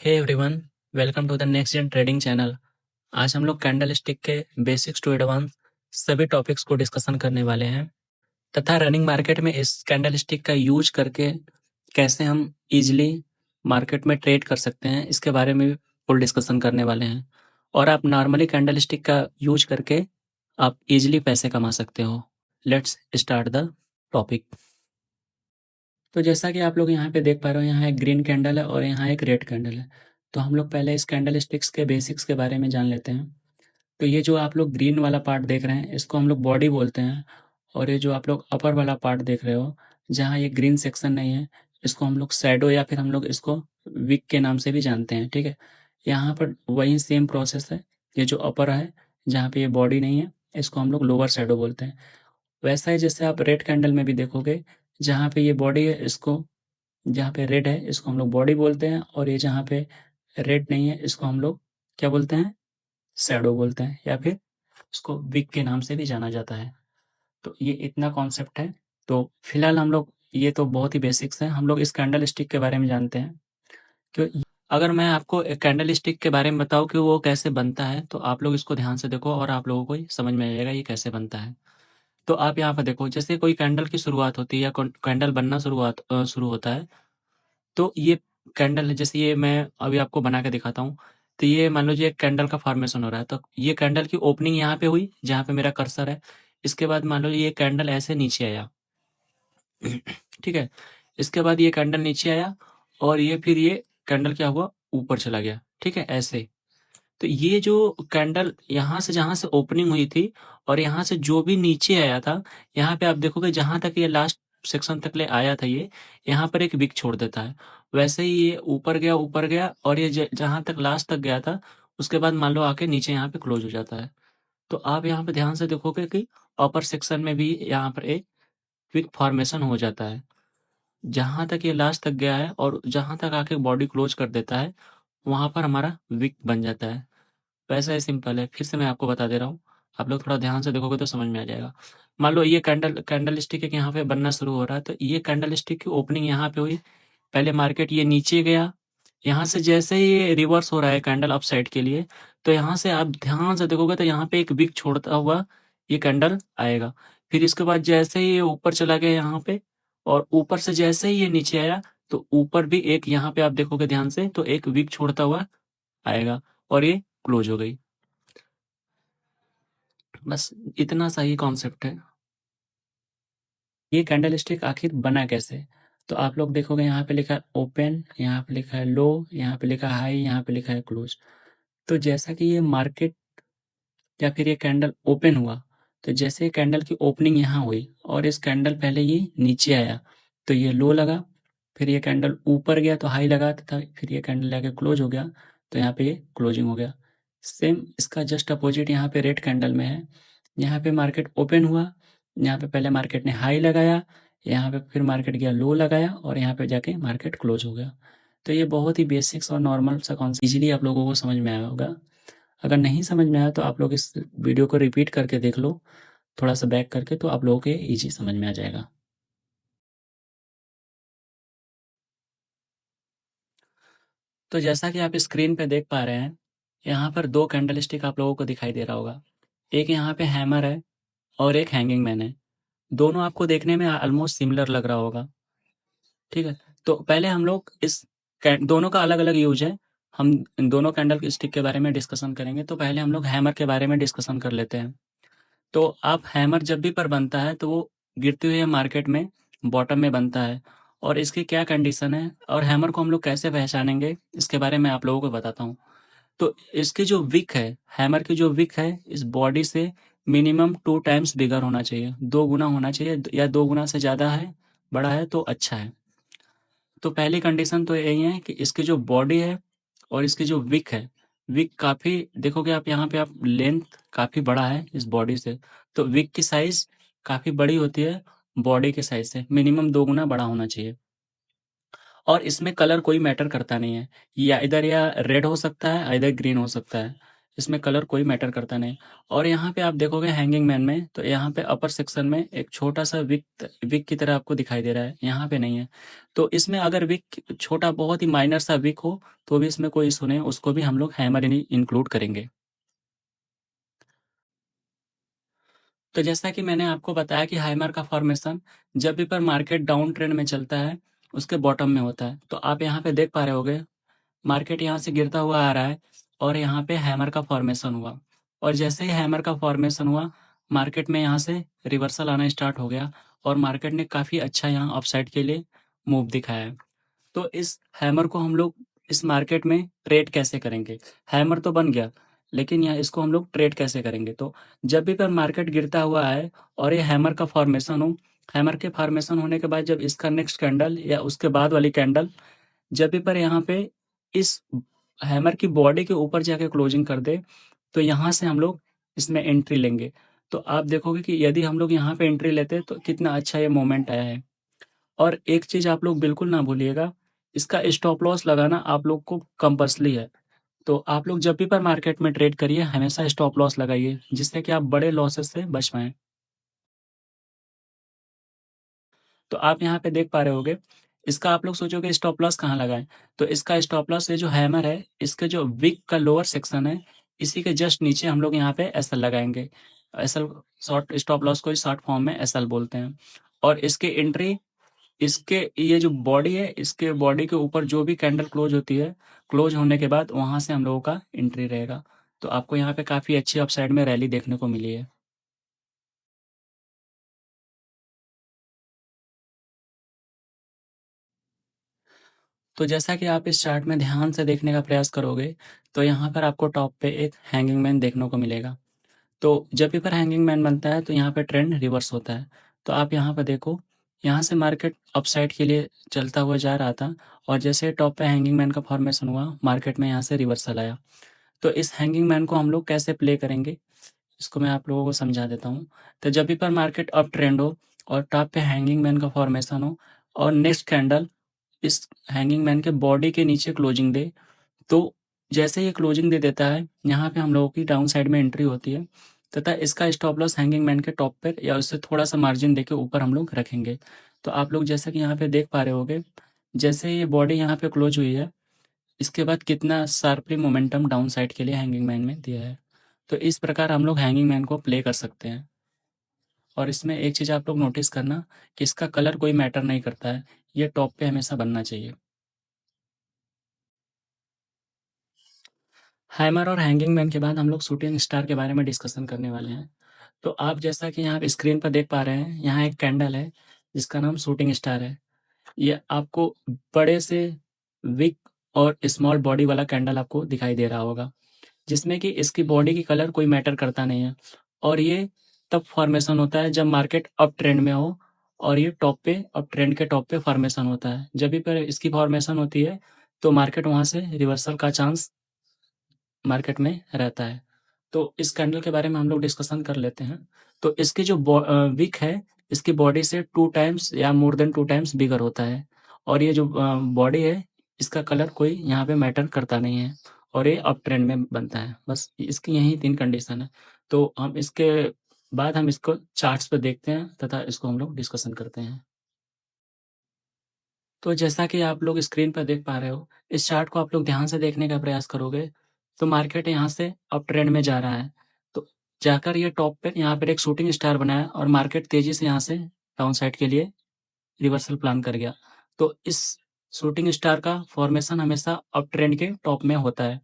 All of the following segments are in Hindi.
Hey everyone, welcome to the next gen trading channel. आज हम लोग कैंडल स्टिक के बेसिक्स टू एडवांस सभी टॉपिक्स को डिस्कशन करने वाले हैं तथा रनिंग मार्केट में इस कैंडल स्टिक का यूज करके कैसे हम इजीली मार्केट में ट्रेड कर सकते हैं, इसके बारे में भी फुल डिस्कशन करने वाले हैं। और आप नॉर्मली कैंडल स्टिक का यूज करके आप इजीली पैसे कमा सकते हो। Let's start the topic. तो जैसा कि आप लोग यहाँ पे देख पा रहे हो, यहाँ एक ग्रीन कैंडल है और यहाँ एक रेड कैंडल है। तो हम लोग पहले इस कैंडल स्टिक्स के बेसिक्स के बारे में जान लेते हैं। तो ये जो आप लोग ग्रीन वाला पार्ट देख रहे हैं, इसको हम लोग बॉडी बोलते हैं। और ये जो आप लोग अपर वाला पार्ट देख रहे हो, जहाँ ये ग्रीन सेक्शन नहीं है, इसको हम लोग शैडो या फिर हम लोग इसको विक के नाम से भी जानते हैं। ठीक है, यहाँ पर वही सेम प्रोसेस है। ये जो अपर है, जहाँ पे ये बॉडी नहीं है, इसको हम लोग लोअर शैडो बोलते हैं। वैसा ही जैसे आप रेड कैंडल में भी देखोगे, जहाँ पे ये बॉडी है, इसको जहाँ पे रेड है इसको हम लोग बॉडी बोलते हैं, और ये जहाँ पे रेड नहीं है इसको हम लोग क्या बोलते हैं, शैडो बोलते हैं, या फिर इसको विक के नाम से भी जाना जाता है। तो ये इतना कॉन्सेप्ट है। तो फिलहाल हम लोग, ये तो बहुत ही बेसिक्स है, हम लोग इस कैंडल स्टिक के बारे में जानते हैं। क्यों, अगर मैं आपको एक कैंडल स्टिक के बारे में बताऊं कि वो कैसे बनता है, तो आप लोग इसको ध्यान से देखो और आप लोगों को ही समझ में आ जाएगा ये कैसे बनता है। तो आप यहाँ पर देखो, जैसे कोई कैंडल की शुरुआत होती है या कैंडल बनना शुरू होता है, तो ये कैंडल है, जैसे ये मैं अभी आपको बना के दिखाता हूँ। तो ये मान लो जी एक कैंडल का फॉर्मेशन हो रहा है, तो ये कैंडल की ओपनिंग यहाँ पे हुई जहाँ पे मेरा कर्सर है। इसके बाद मान लो ये कैंडल ऐसे नीचे आया। ठीक है, इसके बाद ये कैंडल नीचे आया और ये फिर ये कैंडल क्या हुआ, ऊपर चला गया। ठीक है, ऐसे। तो ये जो कैंडल यहाँ से जहाँ से ओपनिंग हुई थी और यहाँ से जो भी नीचे आया था, यहाँ पे आप देखोगे जहाँ तक ये लास्ट सेक्शन तक ले आया था, ये यहाँ पर एक विक छोड़ देता है। वैसे ही ये ऊपर गया और ये जहाँ तक लास्ट तक गया था, उसके बाद मान लो आके नीचे यहाँ पे क्लोज हो जाता है। तो आप यहाँ पे ध्यान से देखोगे कि अपर सेक्शन में भी यहाँ पर एक विक फॉर्मेशन हो जाता है। जहाँ तक ये लास्ट तक गया है और जहाँ तक आके बॉडी क्लोज कर देता है, वहां पर हमारा विक बन जाता है। वैसा ही सिंपल है, फिर से मैं आपको बता दे रहा हूँ, आप लोग थोड़ा ध्यान से देखोगे तो समझ में आ जाएगा। मान लो ये कैंडल कैंडल स्टिक एक यहाँ पे बनना शुरू हो रहा है, तो ये कैंडल स्टिक की ओपनिंग यहाँ पे हुई। पहले मार्केट ये नीचे गया, यहाँ से जैसे ही ये रिवर्स हो रहा है कैंडल अप साइड के लिए, तो यहाँ से आप ध्यान से देखोगे तो यहाँ पे एक विक छोड़ता हुआ ये कैंडल आएगा। फिर इसके बाद जैसे ही ये ऊपर चला गया यहाँ पे, और ऊपर से जैसे ही ये नीचे आया, तो ऊपर भी एक यहाँ पे आप देखोगे ध्यान से, तो एक विक छोड़ता हुआ आएगा और ये क्लोज हो गई। बस इतना सा ही कॉन्सेप्ट है। ये कैंडल स्टिक आखिर बना कैसे? तो आप लोग देखोगे यहाँ पे लिखा है ओपन, यहाँ पे लिखा है लो, यहाँ पे लिखा है हाई, यहाँ पे लिखा है क्लोज। तो जैसा कि ये मार्केट या फिर ये कैंडल ओपन हुआ, तो जैसे कैंडल की ओपनिंग यहाँ हुई और इस कैंडल पहले ये नीचे आया, तो ये लो लगा। फिर ये कैंडल ऊपर गया तो हाई लगा था, फिर ये कैंडल जाके क्लोज हो गया, तो यहाँ पे ये क्लोजिंग हो गया। सेम इसका जस्ट अपोजिट यहाँ पे रेड कैंडल में है। यहाँ पे मार्केट ओपन हुआ, यहाँ पे पहले मार्केट ने हाई लगाया, यहाँ पे फिर मार्केट गया लो लगाया और यहाँ पे जाके मार्केट क्लोज हो गया। तो ये बहुत ही बेसिक्स और नॉर्मल सा कॉन्सेप्ट इजीली आप लोगों को समझ में आया होगा। अगर नहीं समझ में आया तो आप लोग इस वीडियो को रिपीट करके देख लो, थोड़ा सा बैक करके, तो आप लोगों को ईजी समझ में आ जाएगा। तो जैसा कि आप स्क्रीन पे देख पा रहे हैं, यहाँ पर दो कैंडल स्टिक आप लोगों को दिखाई दे रहा होगा। एक यहाँ पे हैमर है और एक हैंगिंग मैन है। दोनों आपको देखने में ऑलमोस्ट सिमिलर लग रहा होगा। ठीक है, तो पहले हम लोग इस दोनों का अलग अलग यूज है, हम इन दोनों कैंडल स्टिक के बारे में डिस्कशन करेंगे। तो पहले हम लोग हैमर के बारे में डिस्कशन कर लेते हैं। तो आप हैमर जब भी पर बनता है तो वो गिरते हुए मार्केट में बॉटम में बनता है। और इसकी क्या कंडीशन है और हैमर को हम लोग कैसे पहचानेंगे, इसके बारे में आप लोगों को बताता हूँ। तो इसकी जो विक है, हैमर की जो विक है, इस बॉडी से मिनिमम 2 टाइम्स बिगर होना चाहिए, 2 गुना होना चाहिए, या 2 गुना से ज़्यादा है, बड़ा है तो अच्छा है। तो पहली कंडीशन तो यही है कि इसकी जो बॉडी है और इसकी जो विक है, विक काफ़ी देखोगे आप यहाँ पे, आप लेंथ काफ़ी बड़ा है इस बॉडी से, तो विक की साइज़ काफ़ी बड़ी होती है बॉडी के साइज़ से, मिनिमम 2 गुना बड़ा होना चाहिए। और इसमें कलर कोई मैटर करता नहीं है, या इधर या रेड हो सकता है, इधर ग्रीन हो सकता है। इसमें कलर कोई मैटर करता नहीं। और यहाँ पे आप देखोगे हैंगिंग मैन में, तो यहाँ पे अपर सेक्शन में एक छोटा-सा विक विक की तरह आपको दिखाई दे रहा है, यहाँ पे नहीं है। तो इसमें अगर विक छोटा बहुत ही माइनर सा विक हो, तो भी इसमें कोई इश्यू नहीं है, उसको भी हम लोग हैमर ही इंक्लूड करेंगे। तो जैसा कि मैंने आपको बताया कि हैमर का फॉर्मेशन जब भी पर मार्केट डाउन ट्रेंड में चलता है, उसके बॉटम में होता है। तो आप यहाँ पे देख पा रहे होंगे, मार्केट यहाँ से गिरता हुआ आ रहा है और यहाँ पे हैमर का फॉर्मेशन हुआ, और जैसे ही हैमर का फॉर्मेशन हुआ, मार्केट में यहाँ से रिवर्सल आना स्टार्ट हो गया और मार्केट ने काफ़ी अच्छा यहाँ अपसाइड के लिए मूव दिखाया है। तो इस हैमर को हम लोग इस मार्केट में ट्रेड कैसे करेंगे? हैमर तो बन गया, लेकिन यहाँ इसको हम लोग ट्रेड कैसे करेंगे? तो जब भी पर मार्केट गिरता हुआ आए और ये हैमर का फॉर्मेशन हो, हैमर के फॉर्मेशन होने के बाद जब इसका नेक्स्ट कैंडल या उसके बाद वाली कैंडल जब भी पर यहाँ पे इस हैमर की बॉडी के ऊपर जाके क्लोजिंग कर दे, तो यहाँ से हम लोग इसमें एंट्री लेंगे। तो आप देखोगे कि यदि हम लोग यहाँ पे एंट्री लेते हैं तो कितना अच्छा ये मोमेंट आया है। और एक चीज़ आप लोग बिल्कुल ना भूलिएगा, इसका स्टॉप लॉस लगाना आप लोग को कंपल्सरी है। तो आप लोग जब भी पर मार्केट में ट्रेड करिए, हमेशा स्टॉप लॉस लगाइए, जिससे कि आप बड़े लॉसेस से बच पाएँ। तो आप यहाँ पे देख पा रहे होंगे, इसका आप लोग सोचोगे स्टॉप लॉस कहाँ लगाएँ? तो इसका स्टॉप लॉस ये जो हैमर है, इसके जो विक का लोअर सेक्शन है, इसी के जस्ट नीचे हम लोग यहाँ पे एसएल लगाएँगे। एसएल शॉर्ट स्टॉप लॉस को ही शॉर्ट फॉर्म में एसएल बोलते हैं। और इसकी एंट्री इसके ये जो बॉडी है, इसके बॉडी के ऊपर जो भी कैंडल क्लोज़ होती है, क्लोज़ होने के बाद वहाँ से हम लोगों का एंट्री रहेगा। तो आपको यहाँ पे काफ़ी अच्छी अपसाइड में रैली देखने को मिली है। तो जैसा कि आप इस चार्ट में ध्यान से देखने का प्रयास करोगे, तो यहाँ पर आपको टॉप पे एक हैंगिंग मैन देखने को मिलेगा। तो जब भी पर हैंगिंग मैन बनता है, तो यहाँ पे ट्रेंड रिवर्स होता है। तो आप यहाँ पर देखो, यहाँ से मार्केट अपसाइड के लिए चलता हुआ जा रहा था और जैसे टॉप पे हैंगिंग मैन का फॉर्मेशन हुआ, मार्केट में यहाँ से रिवर्सल आया। तो इस हैंगिंग मैन को हम लोग कैसे प्ले करेंगे, इसको मैं आप लोगों को समझा देता हूँ। तो जब भी पर मार्केट अप ट्रेंड हो और टॉप पे हैंगिंग मैन का फॉर्मेशन हो और नेक्स्ट कैंडल इस हैंगिंग मैन के बॉडी के नीचे क्लोजिंग दे, तो जैसे ही ये क्लोजिंग दे देता है, यहाँ पे हम लोगों की डाउन साइड में एंट्री होती है तथा इसका स्टॉप लॉस हैंगिंग मैन के टॉप पर या उससे थोड़ा-सा मार्जिन देके ऊपर हम लोग रखेंगे। तो आप लोग जैसा कि यहाँ पे देख पा रहे होंगे, जैसे ही ये बॉडी यहाँ पे क्लोज़ हुई है, इसके बाद कितना शार्पली मोमेंटम डाउन साइड के लिए हैंगिंग मैन में दिया है। तो इस प्रकार हम लोग हैंगिंग मैन को प्ले कर सकते हैं। और इसमें एक चीज़ आप लोग नोटिस करना कि इसका कलर कोई मैटर नहीं करता है, ये टॉप पे हमेशा बनना चाहिए। हैमर और हैंगिंग मैन के बाद हम लोग शूटिंग स्टार के बारे में डिस्कशन करने वाले हैं। तो आप जैसा कि यहाँ पे स्क्रीन पर देख पा रहे हैं, यहाँ एक कैंडल है जिसका नाम शूटिंग स्टार है। ये आपको बड़े से विक और स्मॉल बॉडी वाला कैंडल आपको दिखाई दे रहा होगा, जिसमें कि इसकी बॉडी की कलर कोई मैटर करता नहीं है। और ये तब फॉर्मेशन होता है जब मार्केट अप ट्रेंड में हो और ये टॉप पे अप ट्रेंड के टॉप पे फॉर्मेशन होता है। जब भी पर इसकी फॉर्मेशन होती है, तो मार्केट वहाँ से रिवर्सल का चांस मार्केट में रहता है। तो इस कैंडल के बारे में हम लोग डिस्कशन कर लेते हैं। तो इसकी जो विक है, इसकी बॉडी से 2 टाइम्स या मोर देन 2 टाइम्स बिगर होता है और ये जो बॉडी है, इसका कलर कोई यहाँ पे मैटर करता नहीं है और ये अप ट्रेंड में बनता है। बस इसकी यही 3 कंडीशन है। तो हम इसके बाद हम इसको चार्ट्स पे देखते हैं तथा इसको हम लोग डिस्कशन करते हैं। तो जैसा कि आप लोग स्क्रीन पर देख पा रहे हो, इस चार्ट को आप लोग ध्यान से देखने का प्रयास करोगे, तो मार्केट यहाँ से अप ट्रेंड में जा रहा है। तो जाकर ये टॉप पे यहाँ पर एक शूटिंग स्टार बना है और मार्केट तेज़ी से यहाँ से डाउन साइड के लिए रिवर्सल प्लान कर गया। तो इस शूटिंग स्टार का फॉर्मेशन हमेशा अप ट्रेंड के टॉप में होता है।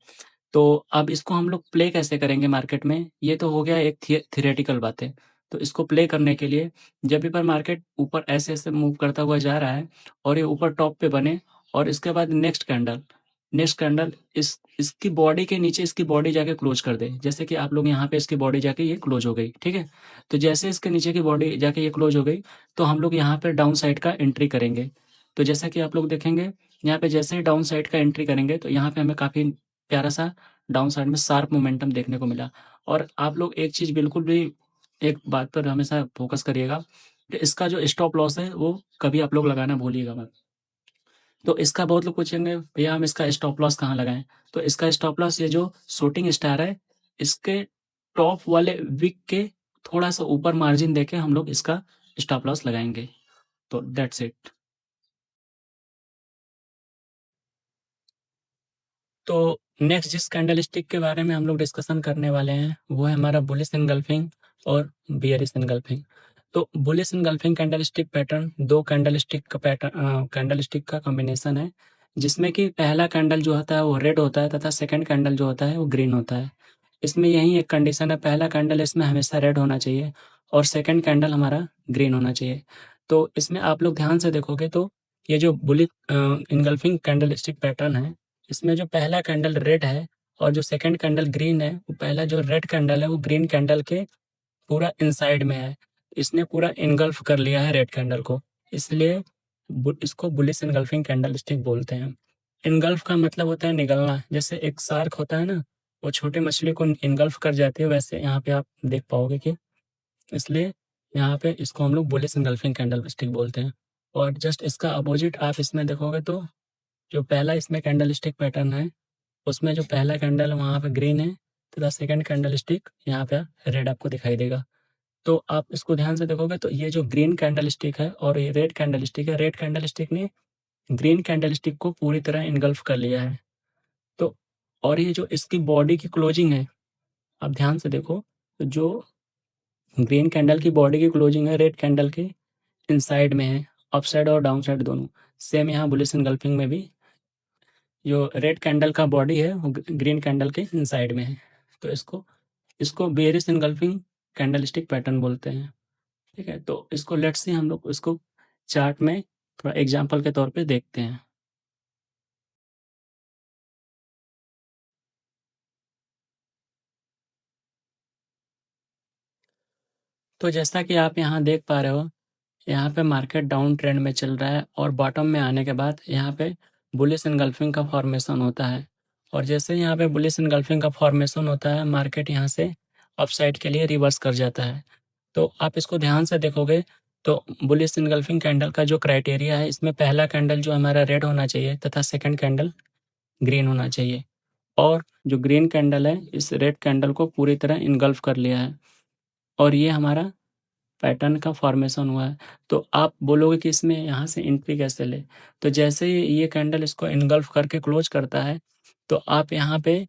तो अब इसको हम लोग प्ले कैसे करेंगे मार्केट में? ये तो हो गया एक थियोरेटिकल बातें। तो इसको प्ले करने के लिए जब भी पर मार्केट ऊपर ऐसे-ऐसे मूव करता हुआ जा रहा है और ये ऊपर टॉप पे बने और इसके बाद नेक्स्ट कैंडल इसकी बॉडी के नीचे इसकी बॉडी जाके क्लोज़ कर दे। जैसे कि आप लोग यहाँ पे इसकी बॉडी जाके ये क्लोज़ हो गई, ठीक है? तो जैसे इसके नीचे की बॉडी जाके ये क्लोज़ हो गई, तो हम लोग यहाँ पे डाउन साइड का एंट्री करेंगे। तो जैसा कि आप लोग देखेंगे, यहाँ पे जैसे ही डाउन साइड का एंट्री करेंगे, तो यहाँ पे हमें काफ़ी प्यारा-सा डाउन साइड में शार्प मोमेंटम देखने को मिला। और आप लोग एक चीज़ बिल्कुल भी एक बात पर हमेशा फ़ोकस करिएगा कि इसका जो स्टॉप लॉस है वो कभी आप लोग लगाना भूलिएगा मत। तो इसका बहुत लोग पूछेंगे भैया हम इसका स्टॉप लॉस कहाँ लगाएँ? तो इसका स्टॉप लॉस ये जो शूटिंग स्टार है, इसके टॉप वाले विक के थोड़ा-सा ऊपर मार्जिन देके हम लोग इसका स्टॉप लॉस लगाएँगे। तो दैट्स इट। तो नेक्स्ट जिस कैंडलस्टिक के बारे में हम लोग डिस्कशन करने वाले हैं, वो है हमारा बुलिश एनगल्फिंग और बियरिश एनगल्फिंग। तो bullish engulfing candlestick pattern 2 candlestick का कॉम्बिनेशन है, जिसमें कि पहला कैंडल जो होता है वो रेड होता है तथा सेकंड कैंडल जो होता है वो ग्रीन होता है। इसमें यही एक कंडीशन है, पहला कैंडल इसमें हमेशा रेड होना चाहिए और सेकंड कैंडल हमारा ग्रीन होना चाहिए। तो इसमें आप लोग ध्यान से देखोगे तो ये जो बुलिश एनगल्फिंग कैंडलस्टिक पैटर्न है, इसमें जो पहला कैंडल रेड है और जो सेकंड कैंडल ग्रीन है, वो पहला जो रेड कैंडल है वो ग्रीन कैंडल के पूरा इनसाइड में है। इसने पूरा इनगल्फ कर लिया है रेड कैंडल को, इसलिए इसको बुलिश इनगल्फिंग कैंडलस्टिक बोलते हैं। इनगल्फ का मतलब होता है निगलना, जैसे एक शार्क होता है ना, वो छोटे मछली को इनगल्फ कर जाती है, वैसे यहाँ पे आप देख पाओगे कि इसलिए यहाँ पे इसको हम लोग बुलिश इनगल्फिंग कैंडलस्टिक बोलते हैं। और जस्ट इसका अपोजिट आप इसमें देखोगे तो जो पहला इसमें कैंडलस्टिक पैटर्न है, उसमें जो पहला कैंडल वहाँ पे ग्रीन है तथा सेकंड कैंडलस्टिक यहाँ पे रेड आपको दिखाई देगा। तो आप इसको ध्यान से देखोगे तो ये जो ग्रीन कैंडलस्टिक है और ये रेड कैंडलस्टिक है, रेड कैंडलस्टिक ने ग्रीन कैंडलस्टिक को पूरी तरह इनगल्फ कर लिया है। तो और ये जो इसकी बॉडी की क्लोजिंग है, आप ध्यान से देखो, तो जो ग्रीन कैंडल की बॉडी की क्लोजिंग है रेड कैंडल के इनसाइड में है, अपसाइड और डाउन साइड दोनों। सेम यहाँ बुलिश इनगल्फिंग में भी जो रेड कैंडल का बॉडी है वो ग्रीन कैंडल के इनसाइड में है। तो इसको इसको बेयरिश इनगल्फिंग कैंडलस्टिक पैटर्न बोलते हैं। ठीक है, तो इसको लेट्स से हम लोग इसको चार्ट में थोड़ा एग्जांपल के तौर पे देखते हैं। तो जैसा कि आप यहाँ देख पा रहे हो, यहाँ पे मार्केट डाउन ट्रेंड में चल रहा है और बॉटम में आने के बाद यहाँ पे बुलिश एनगल्फिंग का फॉर्मेशन होता है। और जैसे यहाँ पे बुलिश एनगल्फिंग का फॉर्मेशन होता है, मार्केट यहाँ से अपसाइड के लिए रिवर्स कर जाता है। तो आप इसको ध्यान से देखोगे तो बुलिश एनगल्फिंग कैंडल का जो क्राइटेरिया है, इसमें पहला कैंडल जो हमारा रेड होना चाहिए तथा सेकंड कैंडल ग्रीन होना चाहिए। और जो ग्रीन कैंडल है इस रेड कैंडल को पूरी तरह इनगल्फ कर लिया है और ये हमारा पैटर्न का फॉर्मेशन हुआ है। तो आप बोलोगे कि इसमें यहाँ से एंट्री कैसे ले? तो जैसे ही ये कैंडल इसको इनगल्फ करके क्लोज करता है, तो आप यहाँ पे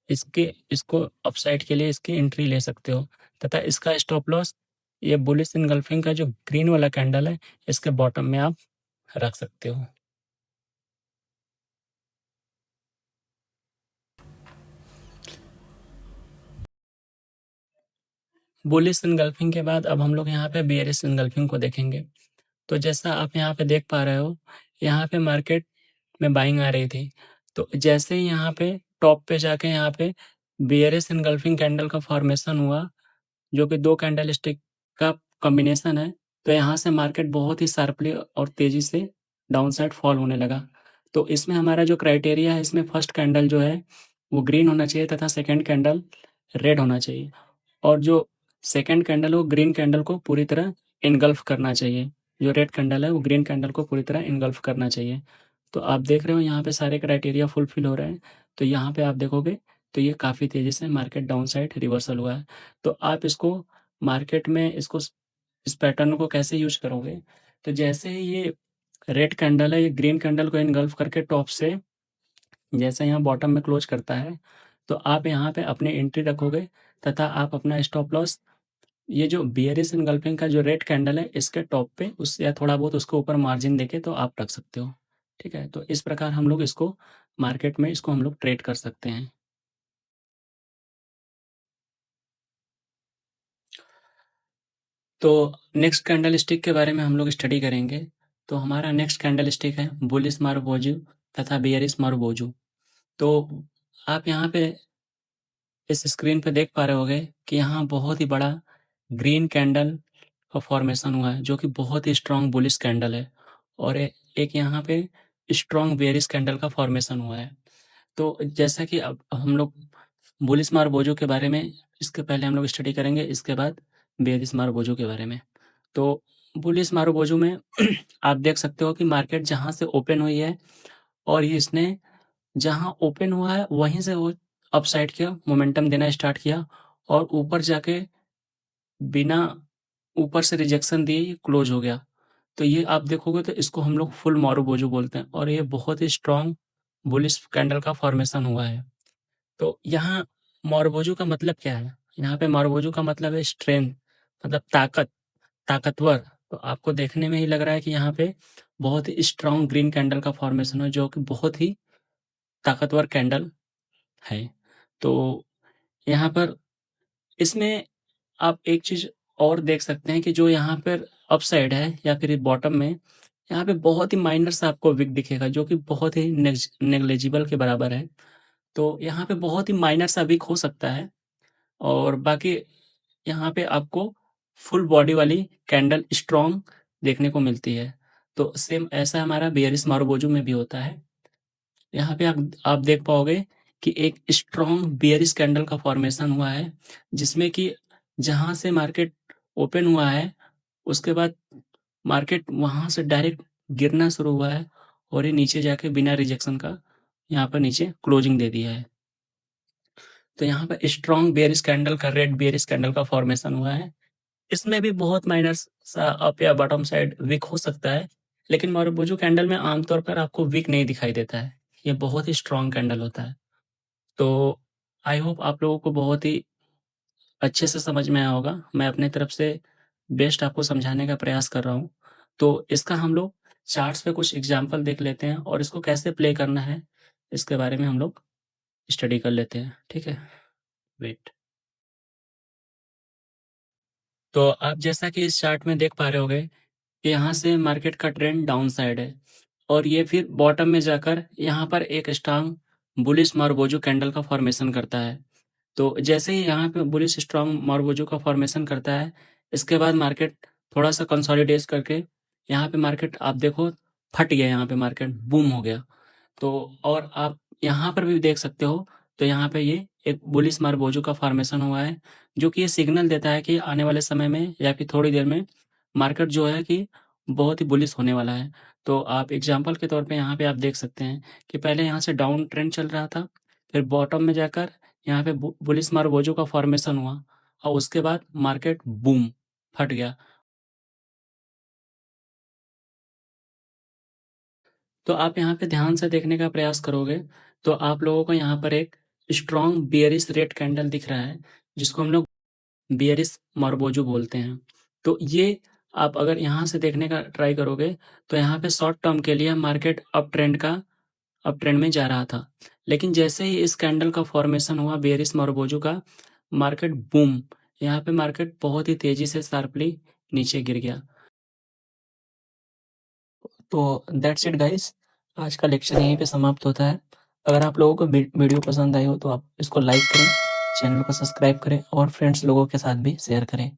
इसको अपसाइड के लिए इसकी एंट्री ले सकते हो तथा इसका स्टॉप लॉस ये बुलिश इनगल्फिंग का जो ग्रीन वाला कैंडल है, इसके बॉटम में आप रख सकते हो। बुलिश इनगल्फिंग के बाद अब हम लोग यहाँ पे बेयरिश इनगल्फिंग को देखेंगे। तो जैसा आप यहाँ पे देख पा रहे हो, यहाँ पे मार्केट में बाइंग आ रही थी। तो जैसे ही यहाँ पे टॉप पे जाके यहाँ पे बेयरिश एनगल्फिंग कैंडल का फॉर्मेशन हुआ, जो कि 2 कैंडलस्टिक का कॉम्बिनेशन है, तो यहाँ से मार्केट बहुत ही शार्पली और तेज़ी से डाउन साइड फॉल होने लगा। तो इसमें हमारा जो क्राइटेरिया है, इसमें फर्स्ट कैंडल जो है वो ग्रीन होना चाहिए तथा सेकंड कैंडल रेड होना चाहिए और जो सेकंड कैंडल है वो ग्रीन कैंडल को पूरी तरह इनगल्फ करना चाहिए। जो रेड कैंडल है वो ग्रीन कैंडल को पूरी तरह इनगल्फ करना चाहिए। तो आप देख रहे हो यहाँ पे सारे क्राइटेरिया फुलफिल हो रहे हैं। तो यहाँ पे आप देखोगे तो ये काफ़ी तेज़ी से मार्केट डाउन साइड रिवर्सल हुआ है। तो आप इसको मार्केट में इस पैटर्न को कैसे यूज करोगे? तो जैसे ही ये रेड कैंडल है, ये ग्रीन कैंडल को इनगल्फ करके टॉप से जैसे यहाँ बॉटम में क्लोज करता है, तो आप यहाँ पे अपनी एंट्री रखोगे तथा आप अपना स्टॉप लॉस ये जो बियरिश एनगल्फिंग का जो रेड कैंडल है, इसके टॉप पे उससे या थोड़ा बहुत उसके ऊपर मार्जिन देके तो आप रख सकते हो। ठीक है? तो इस प्रकार हम लोग इसको मार्केट में इसको हम लोग ट्रेड कर सकते हैं। तो नेक्स्ट कैंडलस्टिक के बारे में हम लोग स्टडी करेंगे। तो हमारा नेक्स्ट कैंडलस्टिक है बुलिश मारुबोजू तथा बियरिश मारुबोजू। तो आप यहाँ पे इस स्क्रीन पे देख पा रहे होगे कि यहाँ बहुत ही बड़ा ग्रीन कैंडल का फॉर्मेशन हुआ है, जो कि बहुत ही स्ट्रॉन्ग बुलिश कैंडल है और एक यहाँ पे स्ट्रॉन्ग बेयरिश कैंडल का फॉर्मेशन हुआ है। तो जैसा कि अब हम लोग बुलिश मारुबोजू के बारे में इसके पहले हम लोग स्टडी करेंगे, इसके बाद बेयरिश मारुबोजू के बारे में। तो बुलिश मारुबोजू में आप देख सकते हो कि मार्केट जहाँ से ओपन हुई है और ये इसने जहाँ ओपन हुआ है वहीं से वो अपसाइड किया, मोमेंटम देना स्टार्ट किया और ऊपर जाके बिना ऊपर से रिजेक्शन दिए ये क्लोज हो गया। तो ये आप देखोगे तो इसको हम लोग फुल मारुबोजू बोलते हैं और ये बहुत ही स्ट्रॉन्ग बुलिश कैंडल का फॉर्मेशन हुआ है। तो यहाँ मारुबोजू का मतलब क्या है? यहाँ पे मारुबोजू का मतलब है स्ट्रेंथ, मतलब ताकत, ताकतवर। तो आपको देखने में ही लग रहा है कि यहाँ पे बहुत ही स्ट्रॉन्ग ग्रीन कैंडल का फॉर्मेशन है जो कि बहुत ही ताकतवर कैंडल है। तो यहाँ पर इसमें आप एक चीज़ और देख सकते हैं कि जो यहाँ पर अपसाइड है या फिर बॉटम में, यहाँ पे बहुत ही माइनर सा आपको विक दिखेगा जो कि बहुत ही नेग्लिजिबल के बराबर है। तो यहाँ पे बहुत ही माइनर सा विक हो सकता है और बाकी यहाँ पे आपको फुल बॉडी वाली कैंडल स्ट्रॉन्ग देखने को मिलती है। तो सेम ऐसा हमारा बेयरिश मारुबोजू में भी होता है। यहाँ पे आप देख पाओगे कि एक स्ट्रॉन्ग बेयरिश कैंडल का फॉर्मेशन हुआ है जिसमें कि जहाँ से मार्केट ओपन हुआ है उसके बाद मार्केट वहाँ से डायरेक्ट गिरना शुरू हुआ है और ये नीचे जाके बिना रिजेक्शन का यहाँ पर नीचे क्लोजिंग दे दिया है। तो यहाँ पर स्ट्रॉन्ग बेयरिश कैंडल का, रेड बेयरिश कैंडल का फॉर्मेशन हुआ है। इसमें भी बहुत माइनर सा अप या बॉटम साइड वीक हो सकता है, लेकिन मारुबोजू कैंडल में आमतौर पर आपको वीक नहीं दिखाई देता है। ये बहुत ही स्ट्रॉन्ग कैंडल होता है। तो आई होप आप लोगों को बहुत ही अच्छे से समझ में आया होगा। मैं अपने तरफ से बेस्ट आपको समझाने का प्रयास कर रहा हूँ। तो इसका हम लोग चार्ट्स पे कुछ एग्ज़ाम्पल देख लेते हैं और इसको कैसे प्ले करना है, इसके बारे में हम लोग स्टडी कर लेते हैं, ठीक है? वेट। तो आप जैसा कि इस चार्ट में देख पा रहे होंगे कि यहाँ से मार्केट का ट्रेंड डाउन साइड है और ये फिर बॉटम में जाकर यहाँ पर एक स्ट्रांग बुलिश मारुबोजू कैंडल का फॉर्मेशन करता है। तो जैसे ही यहाँ पे बुलिश स्ट्रांग मारुबोजू का फॉर्मेशन करता है, इसके बाद मार्केट थोड़ा-सा कंसोलिडेट करके यहाँ पे मार्केट आप देखो फट गया, यहाँ पे मार्केट बूम हो गया। तो और आप यहाँ पर भी देख सकते हो, तो यहाँ पे ये एक बुलिश मारुबोजू का फॉर्मेशन हुआ है, जो कि ये सिग्नल देता है कि आने वाले समय में या फिर थोड़ी देर में मार्केट जो है कि बहुत ही बुलिश होने वाला है। तो आप एग्ज़ाम्पल के तौर पे यहाँ पे आप देख सकते हैं कि पहले यहाँ से डाउन ट्रेंड चल रहा था, फिर बॉटम में जाकर यहाँ पे बुलिश मारुबोजू का फॉर्मेशन हुआ और उसके बाद मार्केट बूम फट गया। तो आप यहाँ पे ध्यान से देखने का प्रयास करोगे, तो आप लोगों को यहाँ पर एक स्ट्रॉन्ग बेयरिश रेड कैंडल दिख रहा है, जिसको हम लोग बेयरिश मारुबोजू बोलते हैं। तो ये आप अगर यहाँ से देखने का ट्राई करोगे, तो यहाँ पे शॉर्ट टर्म के लिए मार्केट अप ट्रेंड में जा रहा था। लेकिन जैसे ही इस कैंडल का फॉर्मेशन हुआ बेयरिश मारुबोजू का, मार्केट बूम, यहाँ पे मार्केट बहुत ही तेज़ी से शार्पली नीचे गिर गया। तो दैट्स इट गाइस, आज का लेक्चर यहीं पे समाप्त होता है। अगर आप लोगों को वीडियो पसंद आई हो तो आप इसको लाइक करें, चैनल को सब्सक्राइब करें और फ्रेंड्स लोगों के साथ भी शेयर करें।